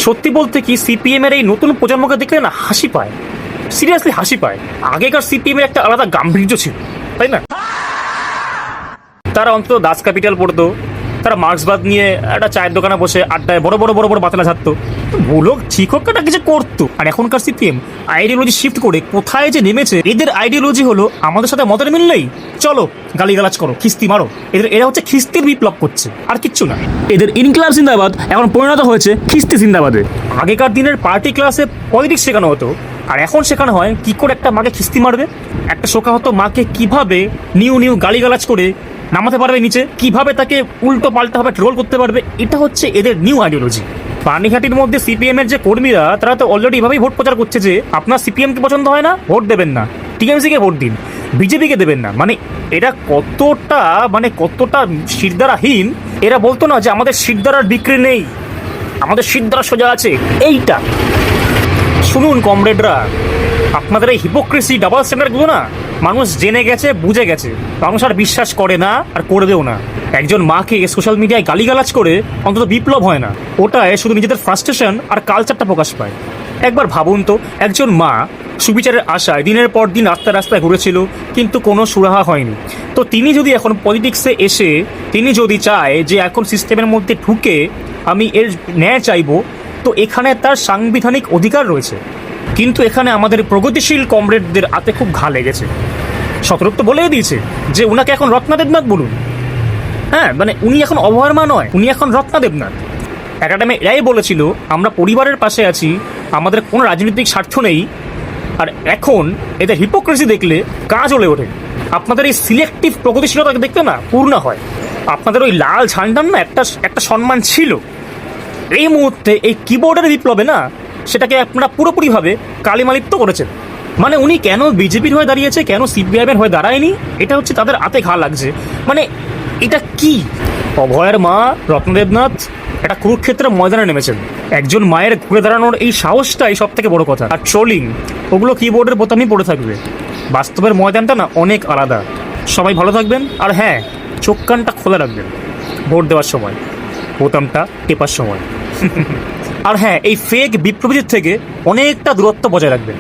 সত্যি বলতে কি সিপিএম এর এই নতুন প্রজন্মকে দেখলে না হাসি পায়, সিরিয়াসলি হাসি পায়। আগেকার সিপিএম এর একটা আলাদা গাম্ভীর্য ছিল, তাই না? তারা অন্তত দাস ক্যাপিটাল পড়তো, তারা মার্ক্সবাদ নিয়ে একটা চায়ের দোকানে বসে আড্ডায় বড় বড় বড় বড় বাতলা ছাড়তো, ভুলো ঠিক হোক একটা কিছু করতো। আর এখনকার সিপিএম আইডিওলজি শিফট করে কোথায় যে নেমেছে, এদের আইডিওলজি হলো আমাদের সাথে মতের মিললেই চলো গালিগালাজ করো, খিস্তি মারো। এরা হচ্ছে খিস্তির বিপ্লব করছে, আর কিচ্ছু না। এদের ইনকিলাব জিন্দাবাদ এখন পরিণত হয়েছে খিস্তি জিন্দাবাদে। আগেকার দিনের পার্টি ক্লাসে পলিটিক্স শেখানো হতো, আর এখন শেখানো হয় কি করে একটা মাকে খিস্তি মারবে। একটা শেখা হতো মাকে কিভাবে নিউ গালিগালাজ করে নামাতে পারবে নিচে, কিভাবে তাকে উল্টো পাল্টা ভাবে ট্রোল করতে পারবে। এটা হচ্ছে এদের নিউ আইডিওলজি। পানিঘাটির মধ্যে সিপিএম এর যে কর্মীরা, তারা তো অলরেডি এভাবেই ভোট প্রচার করছে যে আপনার সিপিএম কে পছন্দ হয় না, ভোট দেবেন না, টিএমসি কে ভোট দিন, বিজেপিকে দেবেন না। মানে এরা কতটা শিরদারাহীন। এরা বলতো না যে আমাদের শিরদারার বিক্রি নেই, আমাদের শিরদারা সোজা আছে। এইটা শুনুন কমরেডরা, আপনাদের এই হিপোক্রেসি ডাবল স্ট্যান্ডার্ডগুলো না মানুষ জেনে গেছে, বুঝে গেছে। মানুষ আর বিশ্বাস করে না, আর করবেও না। একজন মাকে সোশ্যাল মিডিয়ায় গালিগালাজ করে অন্তত বিপ্লব হয় না, ওটায় শুধু নিজেদের ফ্রাস্ট্রেশন আর কালচারটা প্রকাশ পায়। একবার ভাবুন তো, একজন মা সুবিচারের আশায় দিনের পর দিন রাস্তায় ঘুরেছিল, কিন্তু কোনো সুরাহা হয়নি। তো তিনি যদি এখন পলিটিক্সে এসে তিনি যদি চায় যে এখন সিস্টেমের মধ্যে ঢুকে আমি এর ন্যায় চাইবো, তো এখানে তার সাংবিধানিক অধিকার রয়েছে। কিন্তু এখানে আমাদের প্রগতিশীল কমরেডদের হাতে খুব ঘা লেগেছে। শতরূপ তো বলেই দিয়েছে যে উনাকে এখন রত্না দেবনাথ বলুন। হ্যাঁ, মানে উনি এখন অভয়ার নয়, উনি এখন রত্না দেবনাথ। একটা টাইমে এরাই বলেছিল আমরা পরিবারের পাশে আছি, আমাদের কোনো রাজনৈতিক স্বার্থ নেই। আর এখন এদের হিপোক্রেসি দেখলে গা জ্বলে ওঠে। আপনাদের এই সিলেক্টিভ প্রগতিশীলতাকে দেখতে না পূর্ণ হয়। আপনাদের ওই লাল ঝান্ডার না একটা সম্মান ছিল। এই মুহূর্তে এই কিবোর্ডের বিপ্লবে না সেটাকে আপনারা পুরোপুরিভাবে কালিমালিপ্ত করেছেন। মানে উনি কেন বিজেপির হয়ে দাঁড়িয়েছে, কেন সিপিআইএমের হয়ে দাঁড়ায়নি, এটা হচ্ছে তাদের হাতে ঘা লাগছে। মানে এটা কি? অভয়ের মা রত্নদেবনাথ একটা কুরুক্ষেত্রের ময়দানে নেমেছেন। একজন মায়ের ঘুরে দাঁড়ানোর এই সাহসটাই সব থেকে বড় কথা। আর ট্রোলিং ওগুলো কিবোর্ডের বোতামই পড়ে থাকবে। বাস্তবের ময়দানটা না অনেক আলাদা। সবাই ভালো থাকবেন, আর হ্যাঁ, চোখ কানটা খোলা রাখবেন ভোট দেওয়ার সময়, বোতামটা টেপার সময়। আর হ্যাঁ, এই ফেক বিপ্লবীদের থেকে অনেকটা দূরত্ব বজায় রাখবেন।